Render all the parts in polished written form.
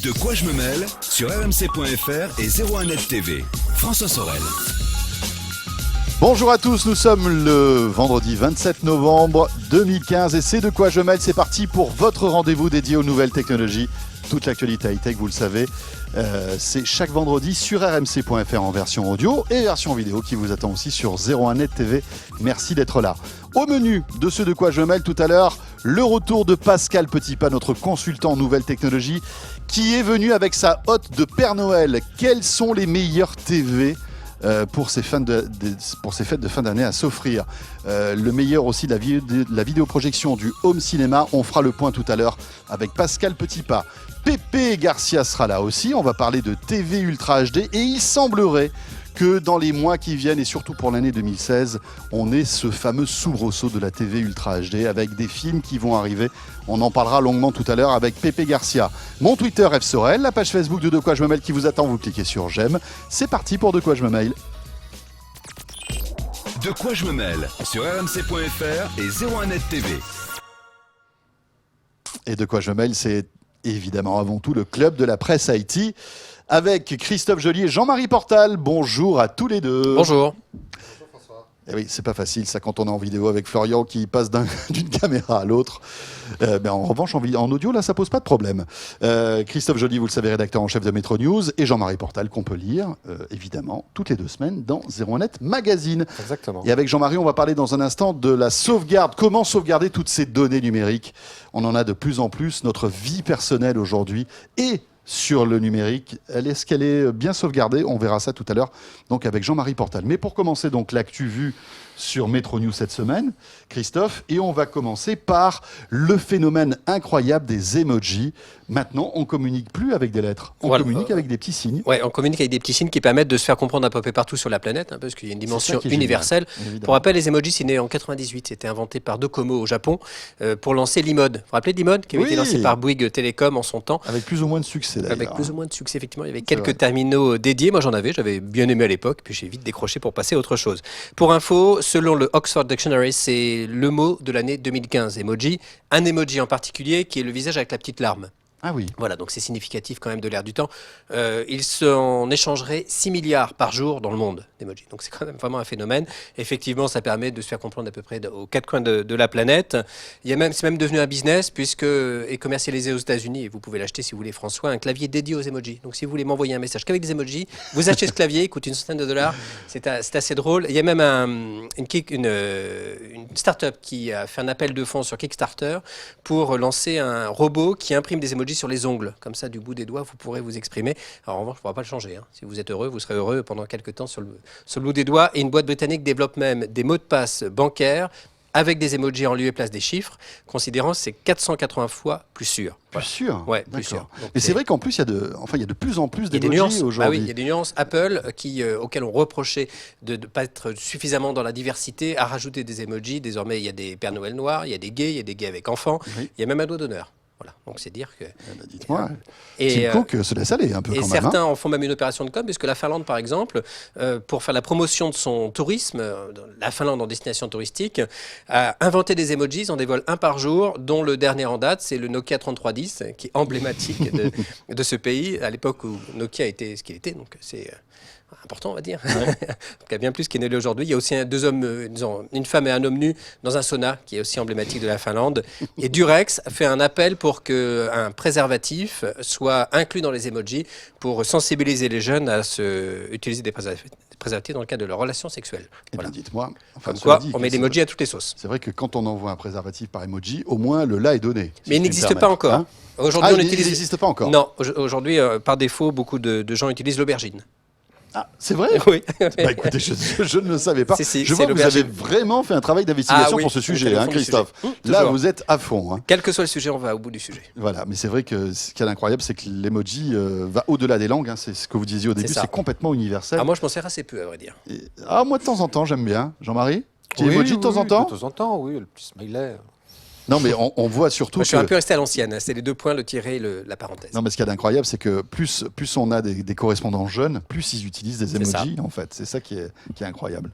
De quoi je me mêle sur rmc.fr et 01net TV. François Sorel. Bonjour à tous, nous sommes le vendredi 27 novembre 2015 et c'est De quoi je mêle, c'est parti pour votre rendez-vous dédié aux nouvelles technologies. Toute l'actualité high-tech, vous le savez, c'est chaque vendredi sur rmc.fr en version audio et version vidéo qui vous attend aussi sur 01net TV. Merci d'être là. Au menu de ce De quoi je mêle tout à l'heure, le retour de Pascal Petitpas, notre consultant en nouvelles technologies, qui est venu avec sa hotte de Père Noël. Quelles sont les meilleures TV pour ces fêtes de fin d'année à s'offrir? Le meilleur aussi de la vidéoprojection du home cinéma. On fera le point tout à l'heure avec Pascal Petitpas. Pépé Garcia sera là aussi. On va parler de TV Ultra HD et il semblerait que dans les mois qui viennent et surtout pour l'année 2016, on ait ce fameux soubresaut de la TV Ultra HD avec des films qui vont arriver. On en parlera longuement tout à l'heure avec Pépé Garcia. Mon Twitter F Sorel, la page Facebook de quoi je me mêle qui vous attend, vous cliquez sur j'aime. C'est parti pour De quoi je me mêle. De quoi je me mêle sur rmc.fr et 01net TV. Et De quoi je me mêle, c'est évidemment avant tout le club de la presse IT avec Christophe Joly et Jean-Marie Portal. Bonjour à tous les deux. Bonjour. Et oui, c'est pas facile ça quand on est en vidéo avec Florian qui passe d'une caméra à l'autre. Mais en revanche, en audio, là, ça pose pas de problème. Christophe Joly, vous le savez, rédacteur en chef de Métro News, et Jean-Marie Portal, qu'on peut lire, évidemment, toutes les 2 semaines dans 01net Magazine. Exactement. Et avec Jean-Marie, on va parler dans un instant de la sauvegarde. Comment sauvegarder toutes ces données numériques? On en a de plus en plus. Notre vie personnelle aujourd'hui et sur le numérique, est-ce qu'elle est bien sauvegardée? On verra ça tout à l'heure, donc avec Jean-Marie Portal. Mais pour commencer, donc l'actu vue sur Métro News cette semaine, Christophe, et on va commencer par le phénomène incroyable des emojis. Maintenant, on communique plus avec des lettres, on communique avec des petits signes. Ouais, on communique avec des petits signes qui permettent de se faire comprendre un peu partout sur la planète, parce qu'il y a une dimension universelle. Génial, pour rappel, les emojis, c'est né en 98. C'était inventé par Docomo au Japon pour lancer l'e-mode. Vous vous rappelez de l'e-mode qui avait été lancé par Bouygues Telecom en son temps? Avec plus ou moins de succès d'ailleurs. Avec plus ou moins de succès, effectivement. Il y avait quelques terminaux dédiés. Moi, j'avais bien aimé à l'époque, puis j'ai vite décroché pour passer à autre chose. Pour info, selon le Oxford Dictionary, c'est le mot de l'année 2015, emoji. Un emoji en particulier qui est le visage avec la petite larme. Ah oui. Voilà, donc c'est significatif quand même de l'ère du temps. Il s'en échangerait 6 milliards par jour dans le monde d'emojis. Donc c'est quand même vraiment un phénomène. Effectivement, ça permet de se faire comprendre à peu près aux 4 coins de la planète. C'est même devenu un business puisque est commercialisé aux États-Unis, et vous pouvez l'acheter si vous voulez, François, un clavier dédié aux emojis. Donc si vous voulez m'envoyer un message qu'avec des emojis, vous achetez ce clavier, il coûte une centaine de dollars. C'est assez drôle. Il y a même une start-up qui a fait un appel de fonds sur Kickstarter pour lancer un robot qui imprime des emojis sur les ongles. Comme ça, du bout des doigts, vous pourrez vous exprimer. Alors, en revanche, on ne pourra pas le changer. Si vous êtes heureux, vous serez heureux pendant quelques temps sur le bout des doigts. Et une boîte britannique développe même des mots de passe bancaires avec des emojis en lieu et place des chiffres, considérant que c'est 480 fois plus sûr. Plus sûr. Ouais, plus sûr. Donc, mais c'est vrai qu'en plus, il y a de plus en plus d'emojis aujourd'hui. Ah oui, il y a des nuances. Apple, auquel on reprochait de ne pas être suffisamment dans la diversité, a rajouté des emojis. Désormais, il y a des Pères Noël noirs, il y a des gays, il y a des gays avec enfants, il y a même un doigt d'honneur. Voilà, donc c'est dire que... dites-moi, Tim Cook se laisse aller un peu quand même. Et certains en font même une opération de com', puisque la Finlande, par exemple, pour faire la promotion de son tourisme, la Finlande en destination touristique, a inventé des emojis, ils en dévoilent un par jour, dont le dernier en date, c'est le Nokia 3310, qui est emblématique de ce pays, à l'époque où Nokia était ce qu'il était, donc c'est... important, on va dire. Ouais. En tout cas, bien plus qu'il n'est là aujourd'hui. Il y a aussi deux hommes, une femme et un homme nus dans un sauna, qui est aussi emblématique de la Finlande. Et Durex fait un appel pour qu'un préservatif soit inclus dans les emojis pour sensibiliser les jeunes à utiliser des préservatifs dans le cadre de leurs relations sexuelles. Voilà. Dites-moi. Comme quoi, on met l'emoji à toutes les sauces. C'est vrai que quand on envoie un préservatif par emoji, au moins le là est donné. Mais il n'existe pas encore. Hein? Aujourd'hui, il n'existe pas encore. Non, aujourd'hui, par défaut, beaucoup de gens utilisent l'aubergine. Ah, c'est vrai? Oui. Bah écoutez, je ne le savais pas. Je vois que vous avez vraiment fait un travail d'investigation pour ce sujet, Christophe. Là, vous êtes à fond. Quel que soit le sujet, on va au bout du sujet. Voilà, mais c'est vrai que ce qui est incroyable, c'est que l'emoji va au-delà des langues. C'est ce que vous disiez au début, c'est complètement universel. Moi, je m'en sers assez peu, à vrai dire. Moi, de temps en temps, j'aime bien. Jean-Marie? Petit emoji de temps en temps? De temps en temps, oui, le petit smiley. Non, mais on voit surtout Moi, je suis un que... peu resté à l'ancienne. C'est les 2 points, le tiret et la parenthèse. Non, mais ce qu'il y a d'incroyable, c'est que plus on a des correspondants jeunes, plus ils utilisent des C'est emojis, en fait. C'est ça qui est incroyable.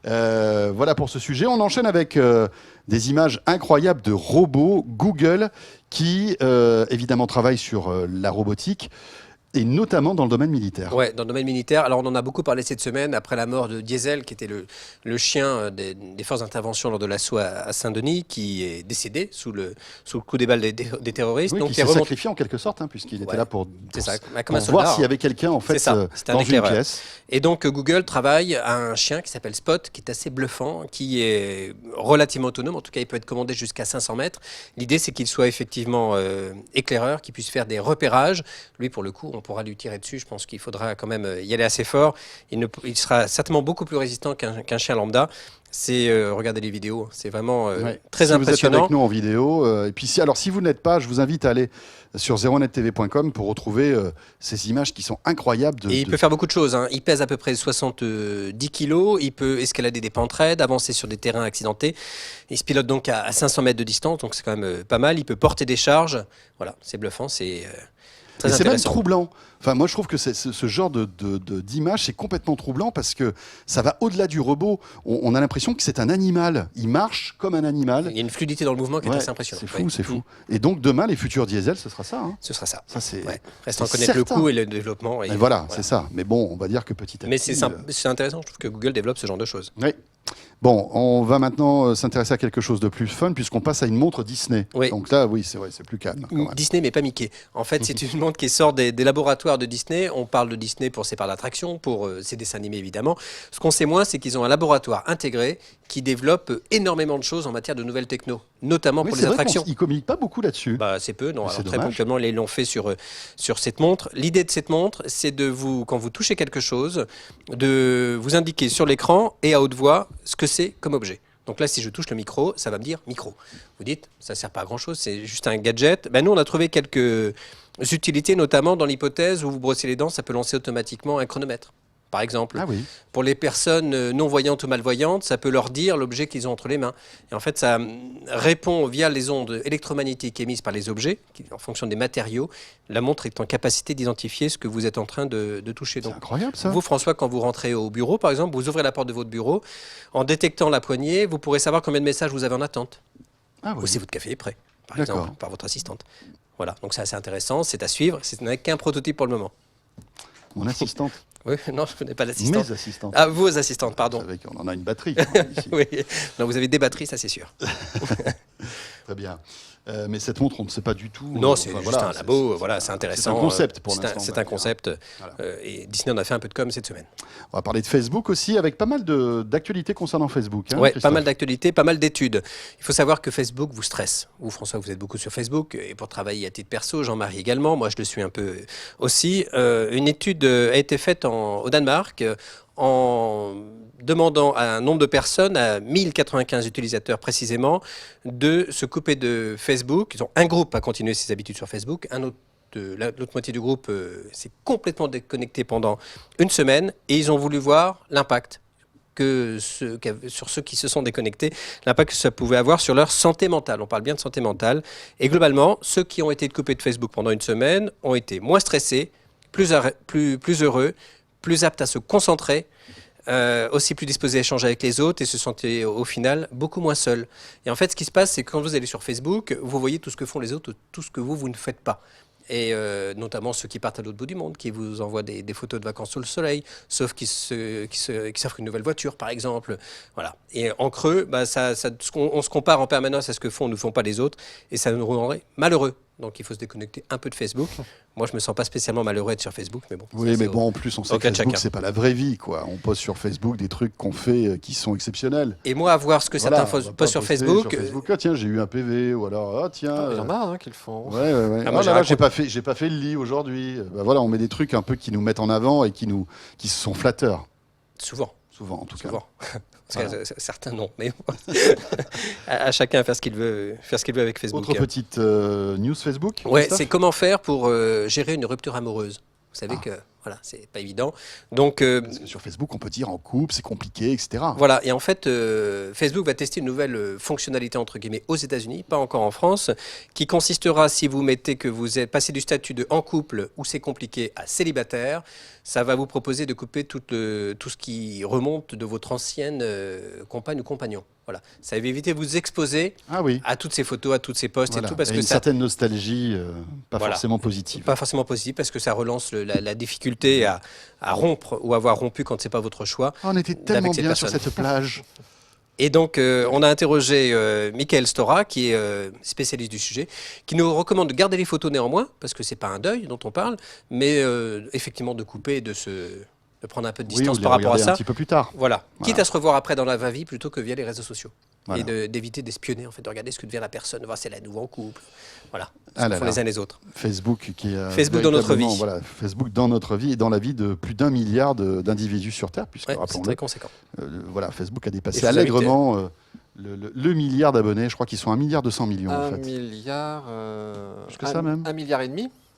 Voilà pour ce sujet. On enchaîne avec des images incroyables de robots Google qui, évidemment, travaillent sur la robotique. Et notamment dans le domaine militaire. Ouais, dans le domaine militaire. Alors, on en a beaucoup parlé cette semaine après la mort de Diesel, qui était le chien des forces d'intervention lors de l'assaut à Saint-Denis, qui est décédé sous le coup des balles des terroristes. Oui, Donc, qui il est s'est remonté. sacrifié en quelque sorte, hein, puisqu'il était là pour C'est pour ça, comme un soldat. voir s'il y avait quelqu'un en fait C'est ça, c'était un dans une éclaireur. pièce. Et donc Google travaille à un chien qui s'appelle Spot, qui est assez bluffant, qui est relativement autonome. En tout cas, il peut être commandé jusqu'à 500 mètres. L'idée, c'est qu'il soit effectivement éclaireur, qu'il puisse faire des repérages. Lui, pour le coup, on pourra lui tirer dessus. Je pense qu'il faudra quand même y aller assez fort. Il sera certainement beaucoup plus résistant qu'un chien lambda. Regardez les vidéos, c'est vraiment très si impressionnant. vous êtes avec nous en vidéo, et puis si vous n'êtes pas, je vous invite à aller sur 01nettv.com pour retrouver ces images qui sont incroyables. Il peut faire beaucoup de choses, hein. Il pèse à peu près 70 kilos, il peut escalader des pentes raides, avancer sur des terrains accidentés. Il se pilote donc à 500 mètres de distance, donc c'est quand même pas mal. Il peut porter des charges. Voilà, c'est bluffant, c'est très c'est même intéressant. troublant. Enfin, moi, je trouve que ce genre d'image, c'est complètement troublant parce que ça va au-delà du robot. On a l'impression que c'est un animal. Il marche comme un animal. Il y a une fluidité dans le mouvement qui est assez impressionnante. C'est fou, c'est fou. Et donc, demain, les futurs diesels, ce sera ça. Hein. Ce sera ça. Ça, c'est. Reste à en c'est connaître le certain. coût et le développement. Et voilà, c'est ça. Mais bon, on va dire que petit à petit. Mais c'est intéressant, je trouve que Google développe ce genre de choses. Oui. Bon, on va maintenant s'intéresser à quelque chose de plus fun puisqu'on passe à une montre Disney. Oui. Donc là, oui, c'est vrai, c'est plus calme. quand même. Disney, mais pas Mickey. En fait, c'est une montre qui sort des laboratoires de Disney. On parle de Disney pour ses parcs d'attraction, pour ses dessins animés évidemment. Ce qu'on sait moins, c'est qu'ils ont un laboratoire intégré qui développe énormément de choses en matière de nouvelles techno, notamment Oui, pour c'est les vrai attractions. qu'ils ne communiquent pas beaucoup là-dessus. Bah, c'est peu, non. Mais Alors, c'est très dommage. ponctuellement, ils l'ont fait sur cette montre. L'idée de cette montre, c'est quand vous touchez quelque chose, de vous indiquer sur l'écran et à haute voix ce que c'est comme objet. Donc là, si je touche le micro, ça va me dire micro. Vous dites, ça ne sert pas à grand-chose, c'est juste un gadget. Ben, nous, on a trouvé quelques utilités, notamment dans l'hypothèse où vous brossez les dents, ça peut lancer automatiquement un chronomètre. Par exemple, Ah oui. pour les personnes non-voyantes ou malvoyantes, ça peut leur dire l'objet qu'ils ont entre les mains. Et en fait, ça répond via les ondes électromagnétiques émises par les objets, en fonction des matériaux. La montre est en capacité d'identifier ce que vous êtes en train de toucher. C'est Donc, incroyable ça. vous, François, quand vous rentrez au bureau, par exemple, vous ouvrez la porte de votre bureau, en détectant la poignée, vous pourrez savoir combien de messages vous avez en attente. Ah oui. Ou si votre café est prêt, par D'accord. exemple, par votre assistante. Voilà, donc c'est assez intéressant, c'est à suivre. Ce n'est qu'un prototype pour le moment. Mon assistante. Oui, non, je n'ai pas d'assistante. Mes assistantes. Ah, vos assistantes, pardon. Vous savez qu'on en a une batterie quand même, ici. Oui, non, vous avez des batteries, ça c'est sûr. Très bien. Mais cette montre, on ne sait pas du tout. Non, c'est juste voilà, un labo, voilà, c'est intéressant. C'est un concept pour l'instant. C'est on va un dire. concept. Voilà. Et Disney en a fait un peu de com cette semaine. On va parler de Facebook aussi, avec pas mal d'actualités concernant Facebook. Hein, Ouais, pas Christophe. mal d'actualités, pas mal d'études. Il faut savoir que Facebook vous stresse. Vous, François, vous êtes beaucoup sur Facebook et pour travailler à titre perso, Jean-Marie également. Moi, je le suis un peu aussi. Une étude a été faite au Danemark en demandant à un nombre de personnes, à 1095 utilisateurs précisément, de se couper de Facebook. Ils ont un groupe à continuer ses habitudes sur Facebook, un autre. L'autre moitié du groupe s'est complètement déconnecté pendant une semaine et ils ont voulu voir l'impact sur ceux qui se sont déconnectés, l'impact que ça pouvait avoir sur leur santé mentale. On parle bien de santé mentale. Et globalement, ceux qui ont été coupés de Facebook pendant une semaine ont été moins stressés, plus heureux, plus aptes à se concentrer, aussi plus disposés à échanger avec les autres et se sentaient au final beaucoup moins seuls. Et en fait, ce qui se passe, c'est que quand vous allez sur Facebook, vous voyez tout ce que font les autres, tout ce que vous ne faites pas. Et notamment ceux qui partent à l'autre bout du monde, qui vous envoient des photos de vacances sous le soleil, sauf qui s'offrent une nouvelle voiture, par exemple. Voilà. Et en creux, bah, on se compare en permanence à ce que font ou ne font pas les autres, et ça nous rendrait malheureux. Donc il faut se déconnecter un peu de Facebook. Moi, je me sens pas spécialement malheureux d'être sur Facebook, mais bon. Oui, mais bon, en plus, on sait que Facebook, c'est pas la vraie vie, quoi. On poste sur Facebook des trucs qu'on fait qui sont exceptionnels. Et moi, à voir ce que certains postent sur Facebook. Ah, tiens, j'ai eu un PV, ou alors, ah, tiens. Il y en a qui le font. Ouais. Ah, moi, j'ai pas fait le lit aujourd'hui. Bah, voilà, on met des trucs un peu qui nous mettent en avant et qui sont flatteurs. Souvent, en tout cas. Souvent. Parce que certains non, mais à chacun à faire ce qu'il veut avec Facebook. Autre petite news Facebook. Ouais, Christophe c'est comment faire pour gérer une rupture amoureuse. Vous savez que Voilà, c'est pas évident. Donc, Parce que sur Facebook, on peut dire en couple, c'est compliqué, etc. voilà, et en fait, Facebook va tester une nouvelle fonctionnalité, entre guillemets, aux États-Unis, pas encore en France, qui consistera, si vous mettez que vous êtes passé du statut de en couple ou c'est compliqué à célibataire, ça va vous proposer de couper tout ce qui remonte de votre ancienne compagne ou compagnon. Voilà, ça va éviter de vous exposer Ah oui. à toutes ces photos, à toutes ces posts Voilà. et tout, parce Et que une ça, certaine nostalgie, pas Voilà. forcément positive. pas forcément positif, parce que ça relance la difficulté à rompre ou avoir rompu quand c'est pas votre choix. Oh, on était tellement Avec cette bien sur personne. cette plage. Et donc, on a interrogé Michael Stora, qui est spécialiste du sujet, qui nous recommande de garder les photos néanmoins, parce que c'est pas un deuil dont on parle, mais effectivement de couper, de prendre un peu de Oui, distance ou les par rapport à regarder un ça. petit peu plus tard. Voilà. Voilà. Quitte à se revoir après dans la vraie vie plutôt que via les réseaux sociaux. Voilà. Et d'éviter d'espionner, en fait, de regarder ce que devient la personne, voir si elle est à nouveau en couple. Voilà. Ce Ah que là font là. les uns les autres. Facebook qui est Facebook dans notre véritablement, vie. Voilà, Facebook dans notre vie et dans la vie de plus d'1 milliard d'individus sur Terre, puisque Ouais, c'est rappelons-le, très conséquent. voilà, Facebook a Et dépassé je vous allègrement le milliard d'abonnés. Je crois qu'ils sont 1,2 milliard en 1 fait. milliard. Plus que ça, même. 1,5 milliard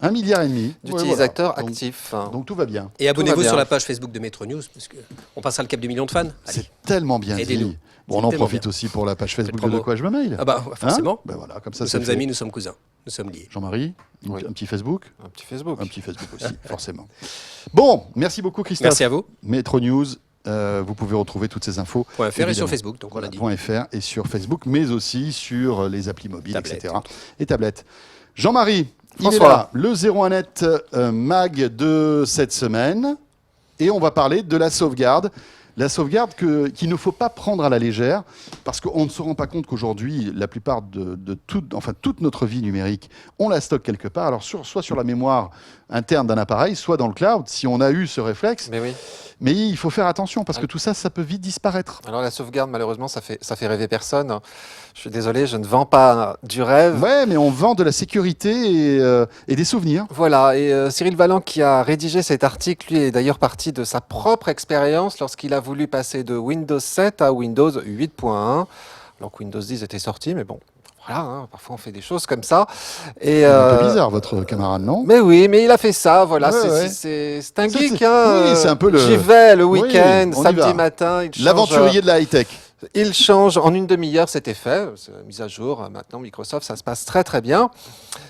1,5 milliard d'utilisateurs voilà. actifs. Donc tout va bien. Et abonnez-vous bien. sur la page Facebook de Metro News, parce qu'on passera le cap du million de fans. Allez. C'est tellement bien Aidez-nous. dit. Bon, on C'est en tellement profite bien. aussi pour la page Facebook de promo. De quoi je me mail. Ah bah, forcément. Ben voilà, comme ça, Nous c'est sommes fait. amis, nous sommes cousins. Nous sommes liés. Jean-Marie, Oui. un petit Facebook. Un petit Facebook. Un petit Facebook aussi, forcément. Bon, merci beaucoup Christophe. Merci à vous. Metro News, vous pouvez retrouver toutes ces infos. .fr et sur évidemment. Facebook, donc on Voilà, l'a dit. .fr et sur Facebook, mais aussi sur les applis mobiles, Tablettes. etc. Et tablettes. Jean-Marie, il est François. là, le 01net mag de cette semaine. Et on va parler de la sauvegarde. La sauvegarde qu'il ne faut pas prendre à la légère, parce qu'on ne se rend pas compte qu'aujourd'hui, la plupart de toute notre vie numérique, on la stocke quelque part, alors soit sur la mémoire interne d'un appareil, soit dans le cloud, si on a eu ce réflexe. Mais oui. Mais il faut faire attention, parce que tout ça, ça peut vite disparaître. Alors la sauvegarde, malheureusement, ça fait rêver personne. Je suis désolé, je ne vends pas du rêve. Ouais, mais on vend de la sécurité et des souvenirs. Voilà, et Cyril Vallant qui a rédigé cet article, lui est d'ailleurs parti de sa propre expérience lorsqu'il a voulu passer de Windows 7 à Windows 8.1. Alors que Windows 10 était sorti, mais bon, voilà, hein, parfois on fait des choses comme ça. Et, C'est un peu bizarre, votre camarade, non? Mais oui, mais il a fait ça, voilà, Ouais, ouais. c'est un Ça, geek. c'est- Hein, oui, c'est un peu le- J'y vais le Oui, week-end, on y samedi va. matin. Il change, L'aventurier de la high-tech. il change en une demi-heure, c'était fait. C'est la mise à jour. Maintenant, Microsoft, ça se passe très très bien.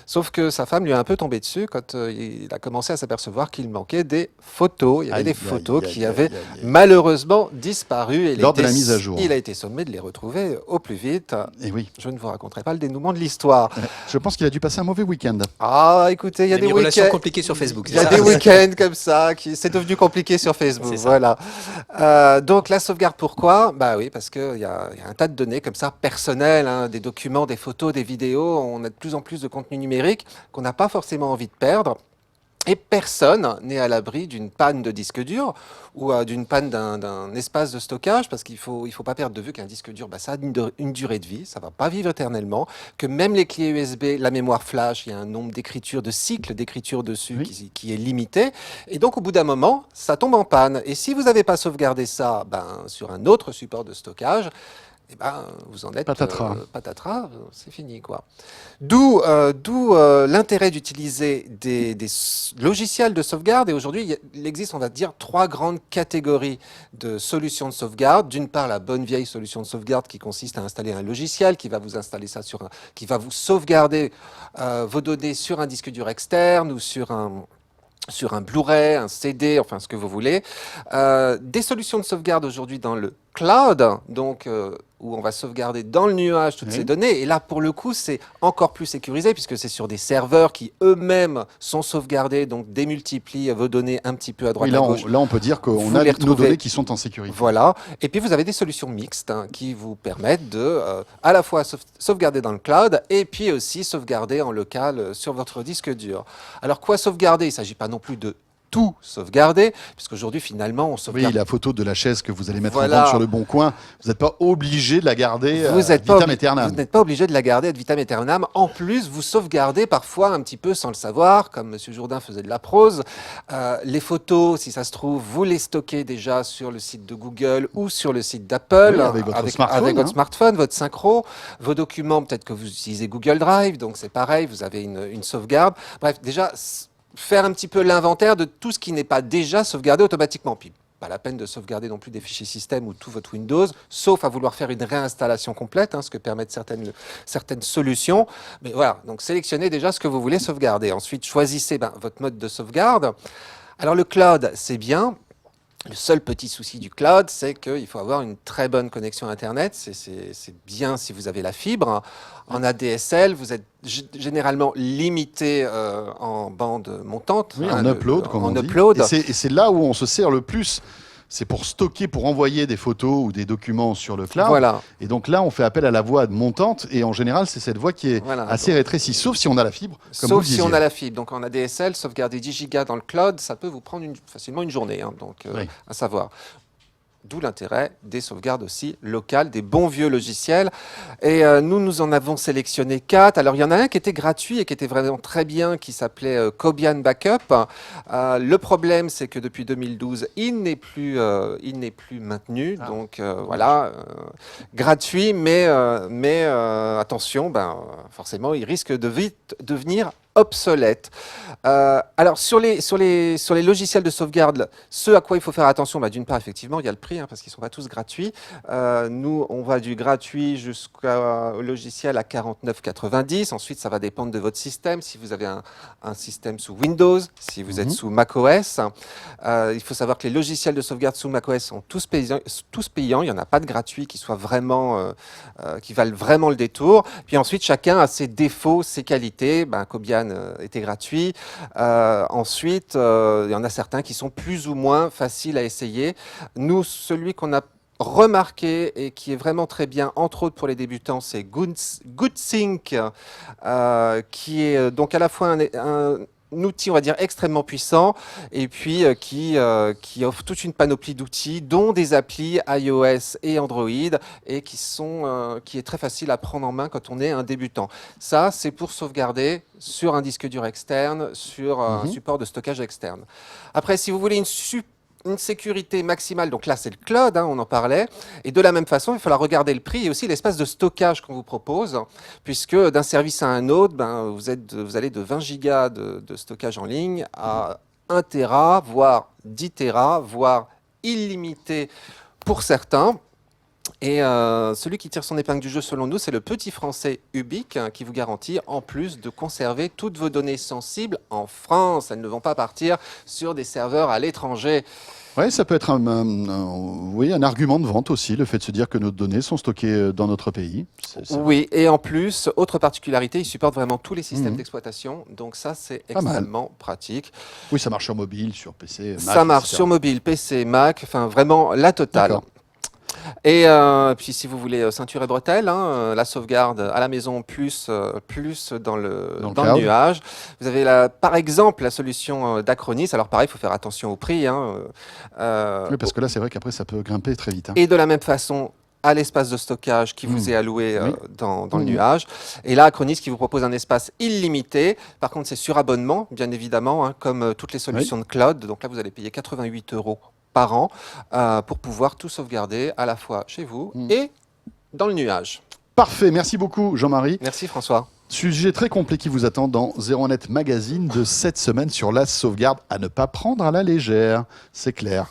Sauf que sa femme lui a un peu tombé dessus quand il a commencé à s'apercevoir qu'il manquait des photos. Il y avait Aïe, des aïe, photos aïe, qui aïe, avaient aïe, aïe. malheureusement disparu. Et Lors de la mise à jour. Il a été sommé de les retrouver au plus vite. Et oui, Je ne vous raconterai pas le dénouement de l'histoire. je pense qu'il a dû passer un mauvais week-end. Ah, écoutez, il y a Il y a des des relations week-ends. compliquées sur Facebook. Il y a des week-ends comme ça, c'est devenu compliqué sur Facebook. C'est ça. Voilà. Donc la sauvegarde, pourquoi? Bah oui, parce qu'il y a un tas de données comme ça, personnelles, hein, des documents, des photos, des vidéos. On a de plus en plus de contenu numérique qu'on n'a pas forcément envie de perdre. Et personne n'est à l'abri d'une panne de disque dur ou d'une panne d'un espace de stockage, parce qu'il faut pas perdre de vue qu'un disque dur, bah, ça a une durée de vie, ça va pas vivre éternellement, que même les clés USB, la mémoire flash, il y a un nombre d'écritures, de cycles d'écriture dessus Oui. qui est limité, et donc au bout d'un moment, ça tombe en panne. Et si vous n'avez pas sauvegardé ça sur un autre support de stockage, eh ben, vous en êtes Patatras. patatras, c'est fini quoi. D'où l'intérêt d'utiliser des logiciels de sauvegarde. Et aujourd'hui, il existe, on va dire, 3 grandes catégories de solutions de sauvegarde. D'une part, la bonne vieille solution de sauvegarde qui consiste à installer un logiciel qui va vous installer ça qui va vous sauvegarder vos données sur un disque dur externe ou sur un Blu-ray, un CD, enfin ce que vous voulez. Des solutions de sauvegarde aujourd'hui dans le cloud, donc où on va sauvegarder dans le nuage toutes Oui. ces données. Et là, pour le coup, c'est encore plus sécurisé puisque c'est sur des serveurs qui eux-mêmes sont sauvegardés, donc démultiplient vos données un petit peu à droite Oui, à là, gauche. on peut dire qu'on Vous a les nos retrouvez. données qui sont en sécurité. Voilà. Et puis vous avez des solutions mixtes qui vous permettent de à la fois sauvegarder dans le cloud et puis aussi sauvegarder en local sur votre disque dur. Alors quoi sauvegarder? Il ne s'agit pas non plus de tout sauvegarder, puisqu'aujourd'hui finalement on Oui, sauvegarde. la photo de la chaise que vous allez mettre Voilà. en vente sur le bon coin, vous n'êtes pas obligé de la garder Vous n'êtes pas, vitam aeternam. vous n'êtes pas obligé de la garder ad vitam aeternam. En plus, vous sauvegardez parfois un petit peu sans le savoir, comme M. Jourdain faisait de la prose. Les photos, si ça se trouve, vous les stockez déjà sur le site de Google ou sur le site d'Apple, Oui, avec votre smartphone, avec votre hein. smartphone, votre synchro. Vos documents, peut-être que vous utilisez Google Drive, donc c'est pareil, vous avez une sauvegarde. Bref, déjà, faire un petit peu l'inventaire de tout ce qui n'est pas déjà sauvegardé automatiquement. Puis, pas la peine de sauvegarder non plus des fichiers système ou tout votre Windows, sauf à vouloir faire une réinstallation complète, ce que permettent certaines solutions. Mais voilà, donc sélectionnez déjà ce que vous voulez sauvegarder. Ensuite, choisissez votre mode de sauvegarde. Alors le cloud, c'est bien. Le seul petit souci du cloud, c'est qu'il faut avoir une très bonne connexion Internet. C'est bien si vous avez la fibre. En ADSL, vous êtes généralement limité en bande montante. Oui, en upload, comme on dit. Upload. Et c'est là où on se sert le plus. C'est pour stocker, pour envoyer des photos ou des documents sur le cloud. Voilà. Et donc là, on fait appel à la voix montante. Et en général, c'est cette voix qui est assez rétrécie, sauf si on a la fibre. Comme sauf vous si on a la fibre. Donc en ADSL, sauvegarder 10 gigas dans le cloud, ça peut vous prendre facilement une journée. À savoir. D'où l'intérêt des sauvegardes aussi locales, des bons vieux logiciels. Et nous en avons sélectionné 4. Alors, il y en a un qui était gratuit et qui était vraiment très bien, qui s'appelait Cobian Backup. Le problème, c'est que depuis 2012, il n'est plus maintenu. Donc, gratuit, mais attention, forcément, il risque de vite devenir obsolète. Alors sur les logiciels de sauvegarde, ce à quoi il faut faire attention, d'une part effectivement il y a le prix parce qu'ils ne sont pas tous gratuits. Nous on va du gratuit jusqu'au logiciel à 49,90. Ensuite ça va dépendre de votre système. Si vous avez un système sous Windows, si vous êtes sous macOS, il faut savoir que les logiciels de sauvegarde sous macOS sont tous payants. Il n'y en a pas de gratuits qui valent vraiment le détour. Puis ensuite chacun a ses défauts, ses qualités. Cobian était gratuit. Ensuite, il y en a certains qui sont plus ou moins faciles à essayer. Nous, celui qu'on a remarqué et qui est vraiment très bien, entre autres pour les débutants, c'est GoodSync, qui est donc à la fois un outil, on va dire, extrêmement puissant et puis qui offre toute une panoplie d'outils, dont des applis iOS et Android et qui est très facile à prendre en main quand on est un débutant. Ça, c'est pour sauvegarder sur un disque dur externe, sur un support de stockage externe. Après, si vous voulez une sécurité maximale, donc là c'est le cloud, on en parlait, et de la même façon il va falloir regarder le prix et aussi l'espace de stockage qu'on vous propose, puisque d'un service à un autre, vous allez de 20 gigas de stockage en ligne à 1 Tera, voire 10 Tera, voire illimité pour certains. Et celui qui tire son épingle du jeu selon nous, c'est le petit français Ubique qui vous garantit en plus de conserver toutes vos données sensibles en France. Elles ne vont pas partir sur des serveurs à l'étranger. Oui, ça peut être un argument de vente aussi, le fait de se dire que nos données sont stockées dans notre pays. Oui, et en plus, autre particularité, il supporte vraiment tous les systèmes d'exploitation. Donc ça, c'est extrêmement pratique. Oui, ça marche sur mobile, sur PC, Mac. Ça marche sur mobile, PC, Mac, enfin vraiment la totale. D'accord. Et puis si vous voulez ceinture et bretelles, la sauvegarde à la maison plus dans le nuage. Vous avez par exemple la solution d'Acronis. Alors pareil, il faut faire attention au prix. Oui, parce que là c'est vrai qu'après ça peut grimper très vite. Et de la même façon à l'espace de stockage qui vous est alloué dans le nuage. Et là, Acronis qui vous propose un espace illimité. Par contre, c'est sur abonnement, bien évidemment, comme toutes les solutions de cloud. Donc là, vous allez payer 88 € par an pour pouvoir tout sauvegarder à la fois chez vous et dans le nuage. Parfait, merci beaucoup Jean-Marie. Merci François. Sujet très complet qui vous attend dans 01net Magazine de cette semaine sur la sauvegarde à ne pas prendre à la légère, c'est clair.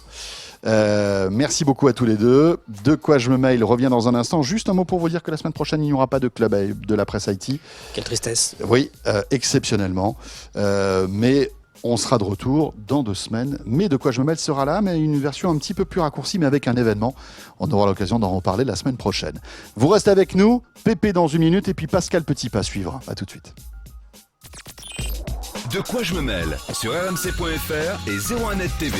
Merci beaucoup à tous les deux. De quoi je me mail revient dans un instant. Juste un mot pour vous dire que la semaine prochaine, il n'y aura pas de club de la presse IT. Quelle tristesse. Oui, exceptionnellement. Mais on sera de retour dans 2 semaines. Mais De quoi je me mêle sera là, mais une version un petit peu plus raccourcie, mais avec un événement. On aura l'occasion d'en reparler la semaine prochaine. Vous restez avec nous, Pépé dans 1 minute, et puis Pascal Petit-Pas suivra. À tout de suite. De quoi je me mêle sur rmc.fr et 01net TV.